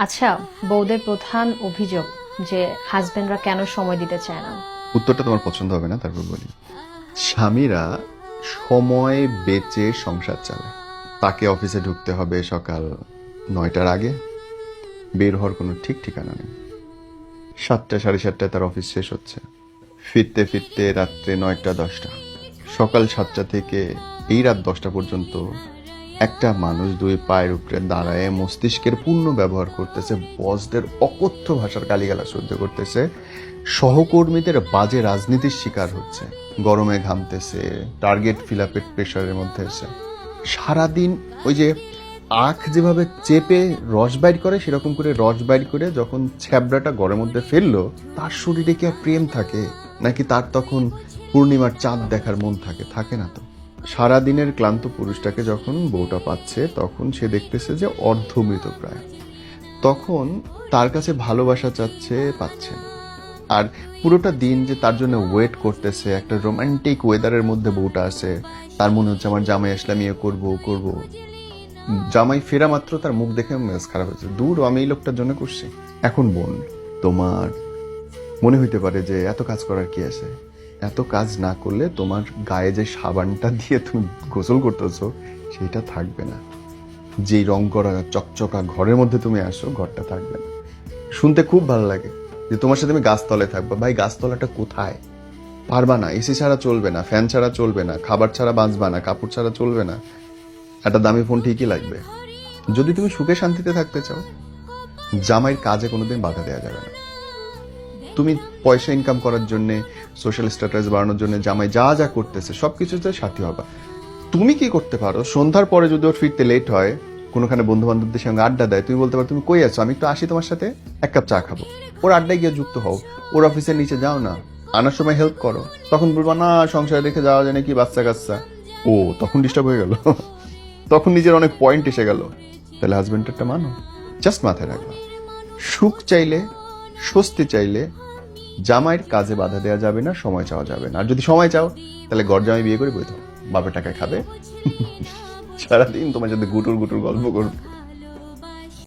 আচ্ছা, বউদের প্রধান অভিযোগ যে হাজবেন্ডরা কেন সময় দিতে চায় না। উত্তরটা তোমার পছন্দ হবে না, তারপর বলি। স্বামীরা সময় বেচে সংসার চালায়। তাকে অফিসে ঢুকতে হবে সকাল 9টার আগে, বের হওয়ার কোনো ঠিক ঠিকানা নেই। 7টা 7:30টায় তার অফিস শেষ হচ্ছে, ফিরতে ফিরতে রাত্রে 9টা 10টা। সকাল 7টা থেকে এই রাত 10টা পর্যন্ত একটা মানুষ দুই পায়ের উপরে দাঁড়ায় মস্তিষ্কের পূর্ণ ব্যবহার করতেছে, বসদের অকথ্য ভাষার গালিগালা সহ্য করতেছে, সহকর্মীদের বাজে রাজনীতির শিকার হচ্ছে, গরমে ঘামতেছে, টার্গেট ফিল আপের প্রেশারের মধ্যে আছে। সারাদিন ওই যে আখ যেভাবে চেপে রস বাইর করে সেরকম করে রস বাইর করে যখন ছ্যাবড়াটা ঘরের মধ্যে ফেললো, তার শরীরে কি আর প্রেম থাকে নাকি তার তখন পূর্ণিমার চাঁদ দেখার মন থাকে? থাকে না তো। সারাদিনের ক্লান্ত পুরুষটাকে যখন বউটা পাচ্ছে তখন সে দেখতেছে যে অর্ধমৃতপ্রায়। তখন তার কাছে ভালোবাসা চাচ্ছে, পাচ্ছে না। আর পুরোটা দিন যে তার জন্য ওয়েট করতেছে, একটা রোমান্টিক ওয়েদারের মধ্যে বউটা আছে, তার মনে হচ্ছে আমার জামাই আসলে আমি এ করবো করবো। জামাই ফেরা মাত্র তার মুখ দেখে মেজাজ খারাপ হয়েছে, দূর আমি এই লোকটার জন্য করছি। এখন বোন, তোমার মনে হইতে পারে যে এত কাজ করার কি আছে। এত কাজ না করলে তোমার গায়ে যে সাবানটা দিয়ে তুমি গোসল করতেছো সেটা থাকবে না। যেই রং করা চকচকা ঘরের মধ্যে তুমি আসো, ঘরটা থাকবে না। শুনতে খুব ভালো লাগে যে তোমার সাথে আমি গাছতলায় থাকবো। ভাই, গাছতলাটা কোথায়? পারবা না। এসি ছাড়া চলবে না, ফ্যান ছাড়া চলবে না, খাবার ছাড়া বাঁচবা না, কাপড় ছাড়া চলবে না, একটা দামি ফোন ঠিকই লাগবে। যদি তুমি সুখে শান্তিতে থাকতে চাও, জামাইয়ের কাজে কোনোদিন বাধা দেওয়া যাবে না। তুমি পয়সা ইনকাম করার জন্য, সোশ্যাল স্ট্যাটাস বাড়ানোর জন্য জামাই যা যা করতেছে সবকিছুতে সাথী হবা। তুমি কি করতে পারো, সন্ধ্যার পরে যদি ওর ফিরতে লেট হয়, কোনোখানে বন্ধু বান্ধবদের সঙ্গে আড্ডা দেয়, তুমি বলতে পারো তুমি কই আছো, আমি একটু আসি তোমার সাথে, এক কাপ চা খাবো। ওর আড্ডায় গিয়ে যুক্ত হও, ওর অফিসের নিচে যাও না, আনার সময় হেল্প করো। তখন বলবা না সংসারে রেখে যাওয়া যায় নাকি, বাচ্চা কাচ্চা। ও তখন ডিস্টার্ব হয়ে গেল, তখন নিজের অনেক পয়েন্ট এসে গেল। তাহলে হাজবেন্ডেরটা মানো। জাস্ট মাথায় রাখবা, সুখ চাইলে, স্বস্তি চাইলে জামাইয়ের কাজে বাধা দেওয়া যাবে না, সময় চাওয়া যাবে না। আর যদি সময় চাও তাহলে ঘর জামাই বিয়ে করে বই দাও, বাপের টাকায় খাবে, সারাদিন তোমার সাথে গুটুর গুটুর গল্প করবে।